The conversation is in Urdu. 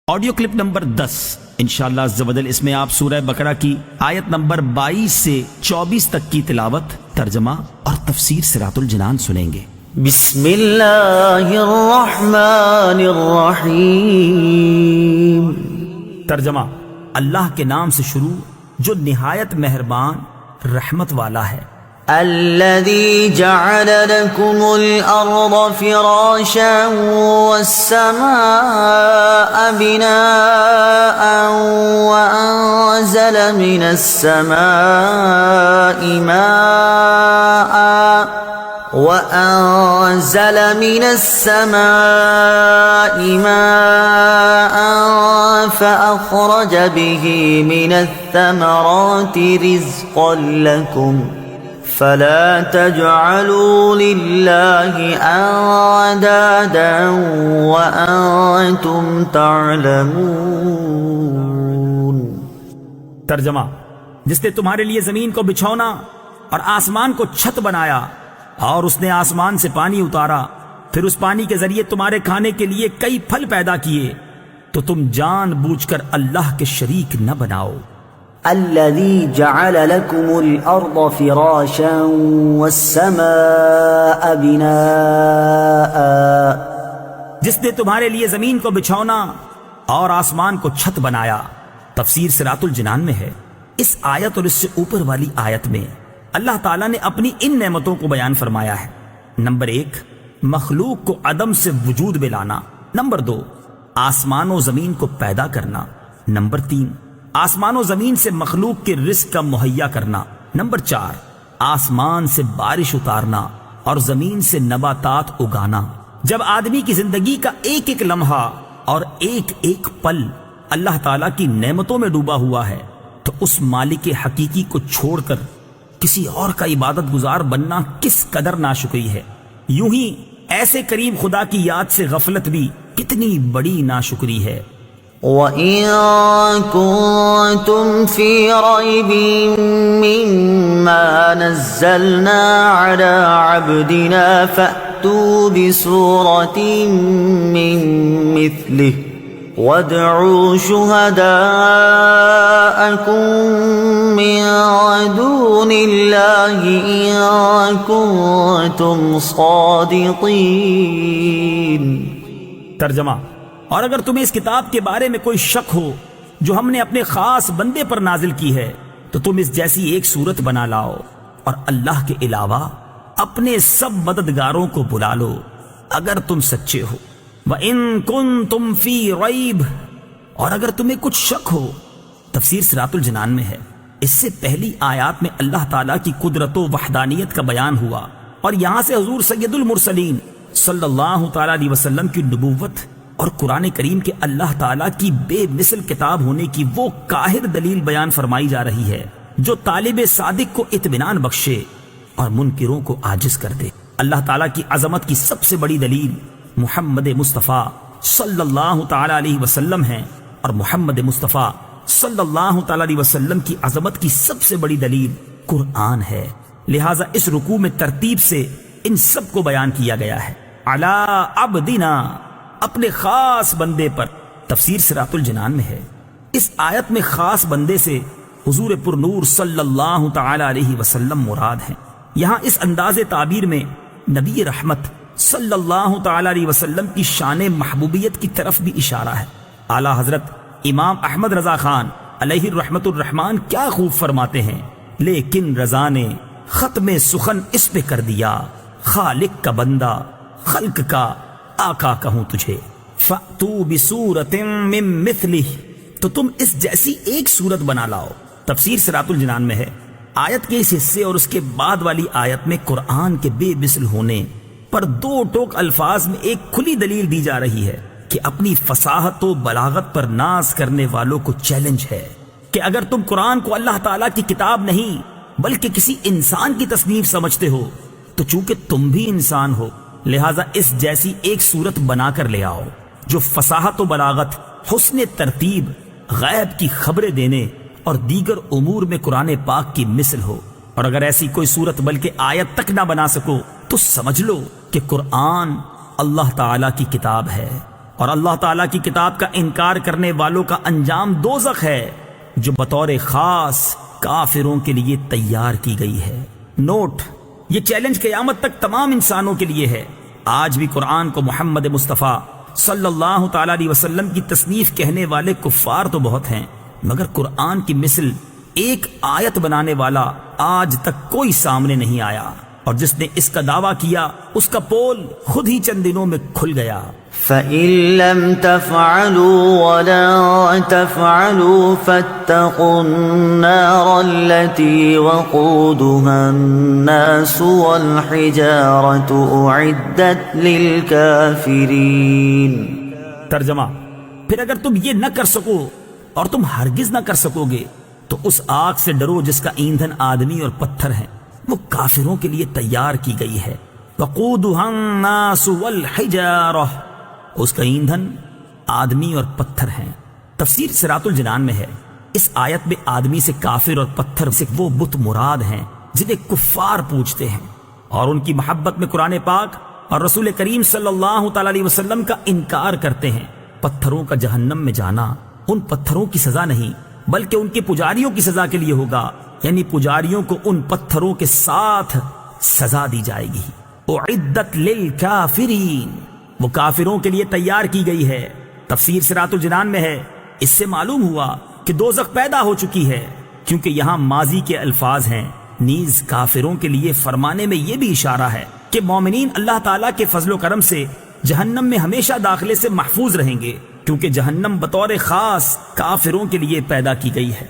آڈیو کلپ نمبر 10 انشاءاللہ عز و جل اس میں آپ سورہ بقرہ کی آیت نمبر 22 سے 24 تک کی تلاوت، ترجمہ اور تفسیر صراط الجنان سنیں گے۔ بسم اللہ الرحمن الرحیم۔ ترجمہ: اللہ کے نام سے شروع جو نہایت مہربان رحمت والا ہے۔ الذي جعل لكم الأرض فراشا والسماء بناء وأنزل من السماء ماء فأخرج به من الثمرات رزقا لكم فلا تجعلوا لله أندادا وأنتم تعلمون۔ ترجمہ: جس نے تمہارے لیے زمین کو بچھونا اور آسمان کو چھت بنایا، اور اس نے آسمان سے پانی اتارا، پھر اس پانی کے ذریعے تمہارے کھانے کے لیے کئی پھل پیدا کیے، تو تم جان بوجھ کر اللہ کے شریک نہ بناؤ۔ الذي جعل لكم الأرض فراشا والسماء بناء، جس نے تمہارے لیے زمین کو بچھونا اور آسمان کو چھت بنایا۔ تفسیر صراط الجنان میں ہے۔ اس آیت اور اس سے اوپر والی آیت میں اللہ تعالیٰ نے اپنی ان نعمتوں کو بیان فرمایا ہے۔ نمبر 1، مخلوق کو عدم سے وجود میں لانا۔ نمبر 2، آسمان و زمین کو پیدا کرنا۔ نمبر 3، آسمان و زمین سے مخلوق کے رزق کا مہیا کرنا۔ نمبر 4، آسمان سے بارش اتارنا اور زمین سے نباتات اگانا۔ جب آدمی کی زندگی کا ایک ایک لمحہ اور ایک ایک پل اللہ تعالیٰ کی نعمتوں میں ڈوبا ہوا ہے، تو اس مالک حقیقی کو چھوڑ کر کسی اور کا عبادت گزار بننا کس قدر ناشکری ہے۔ یوں ہی ایسے کریم خدا کی یاد سے غفلت بھی کتنی بڑی ناشکری ہے۔ وَإِن كُنتُمْ فِي رَيْبٍ مِّمَّا نَزَّلْنَا عَلَىٰ عَبْدِنَا فَأْتُوا بِسُورَةٍ مِّن مِّثْلِهِ وَادْعُوا شُهَدَاءَكُم مِّن دُونِ اللَّهِ إِن كُنتُمْ صَادِقِينَ۔ ترجمہ: اور اگر تمہیں اس کتاب کے بارے میں کوئی شک ہو جو ہم نے اپنے خاص بندے پر نازل کی ہے، تو تم اس جیسی ایک صورت بنا لاؤ اور اللہ کے علاوہ اپنے سب مددگاروں کو بلا لو اگر تم سچے ہو۔ وَإِن كُنتُمْ فِي رَيْبٍ، اور اگر تمہیں کچھ شک ہو۔ تفسیر صراط الجنان میں ہے۔ اس سے پہلی آیات میں اللہ تعالیٰ کی قدرت و وحدانیت کا بیان ہوا، اور یہاں سے حضور سید المرسلین صلی اللہ تعالیٰ علیہ وسلم کی نبوت اور قرآن کریم کے اللہ تعالیٰ کی بے مثل کتاب ہونے کی وہ قاہر دلیل بیان فرمائی جا رہی ہے جو طالب صادق کو اطمینان بخشے اور منکروں کو عاجز کر دے۔ اللہ تعالیٰ کی عظمت کی سب سے بڑی دلیل محمد مصطفیٰ صلی اللہ تعالیٰ علیہ وسلم ہیں، اور محمد مصطفیٰ صلی اللہ تعالیٰ علیہ وسلم کی عظمت کی سب سے بڑی دلیل قرآن ہے۔ لہٰذا اس رکوع میں ترتیب سے ان سب کو بیان کیا گیا ہے۔ علی عبدنا، اپنے خاص بندے پر۔ تفسیر صراط الجنان میں ہے۔ اس آیت میں خاص بندے سے حضور پر نور صلی اللہ تعالی علیہ وسلم مراد ہیں۔ یہاں اس انداز تعبیر میں نبی رحمت صلی اللہ تعالی علیہ وسلم کی شان محبوبیت کی طرف بھی اشارہ ہے۔ اعلیٰ حضرت امام احمد رضا خان علیہ الرحمت الرحمان کیا خوب فرماتے ہیں: لیکن رضا نے ختم سخن اس پہ کر دیا، خالق کا بندہ خلق کا آقا کہوں تجھے۔ فَأْتُوا بِسُورَةٍ مِّن مِّثْلِهِ، تو تم اس جیسی ایک صورت بنا لاؤ۔ تفسیر صراط الجنان میں ہے۔ آیت کے اس حصے اور اس کے بعد والی آیت میں قرآن کے بے مثل ہونے پر دو ٹوک الفاظ میں ایک کھلی دلیل دی جا رہی ہے کہ اپنی فصاحت و بلاغت پر ناز کرنے والوں کو چیلنج ہے کہ اگر تم قرآن کو اللہ تعالیٰ کی کتاب نہیں بلکہ کسی انسان کی تصنیف سمجھتے ہو، تو چونکہ تم بھی انسان ہو، لہٰذا اس جیسی ایک صورت بنا کر لے آؤ جو فصاحت و بلاغت، حسن ترتیب، غیب کی خبریں دینے اور دیگر امور میں قرآن پاک کی مثل ہو۔ اور اگر ایسی کوئی صورت بلکہ آیت تک نہ بنا سکو تو سمجھ لو کہ قرآن اللہ تعالیٰ کی کتاب ہے اور اللہ تعالیٰ کی کتاب کا انکار کرنے والوں کا انجام دوزخ ہے جو بطور خاص کافروں کے لیے تیار کی گئی ہے۔ نوٹ: یہ چیلنج قیامت تک تمام انسانوں کے لیے ہے۔ آج بھی قرآن کو محمد مصطفیٰ صلی اللہ تعالی علیہ وسلم کی تصنیف کہنے والے کفار تو بہت ہیں، مگر قرآن کی مثل ایک آیت بنانے والا آج تک کوئی سامنے نہیں آیا، اور جس نے اس کا دعویٰ کیا اس کا پول خود ہی چند دنوں میں کھل گیا۔ فَإِن لَّمْ تَفْعَلُوا وَلَن تَفْعَلُوا فَاتَّقُوا النَّارَ الَّتِي وَقُودُهَا النَّاسُ وَالْحِجَارَةُ أُعِدَّتْ لِلْكَافِرِينَ۔ ترجمہ: پھر اگر تم یہ نہ کر سکو اور تم ہرگز نہ کر سکو گے تو اس آگ سے ڈرو جس کا ایندھن آدمی اور پتھر ہے، وہ کافروں کے لیے تیار کی گئی ہے۔ وَقُودُهَا النَّاسُ وَالْحِجَارَةُ، اس کا ایندھن آدمی اور پتھر ہیں۔ تفسیر صراط الجنان میں ہے، اس آیت میں آدمی سے کافر اور پتھر سے وہ بت مراد ہیں جنہیں کفار پوجتے ہیں، اور ان کی محبت میں قرآن پاک اور رسول کریم صلی اللہ تعالی علیہ وسلم کا انکار کرتے ہیں۔ پتھروں کا جہنم میں جانا ان پتھروں کی سزا نہیں بلکہ ان کے پجاریوں کی سزا کے لیے ہوگا، یعنی پجاریوں کو ان پتھروں کے ساتھ سزا دی جائے گی۔ اعدت للکافرین، وہ کافروں کے لیے تیار کی گئی ہے۔ تفسیر صراط الجنان میں ہے، اس سے معلوم ہوا کہ دوزخ پیدا ہو چکی ہے، کیونکہ یہاں ماضی کے الفاظ ہیں۔ نیز کافروں کے لیے فرمانے میں یہ بھی اشارہ ہے کہ مومنین اللہ تعالیٰ کے فضل و کرم سے جہنم میں ہمیشہ داخلے سے محفوظ رہیں گے، کیونکہ جہنم بطور خاص کافروں کے لیے پیدا کی گئی ہے۔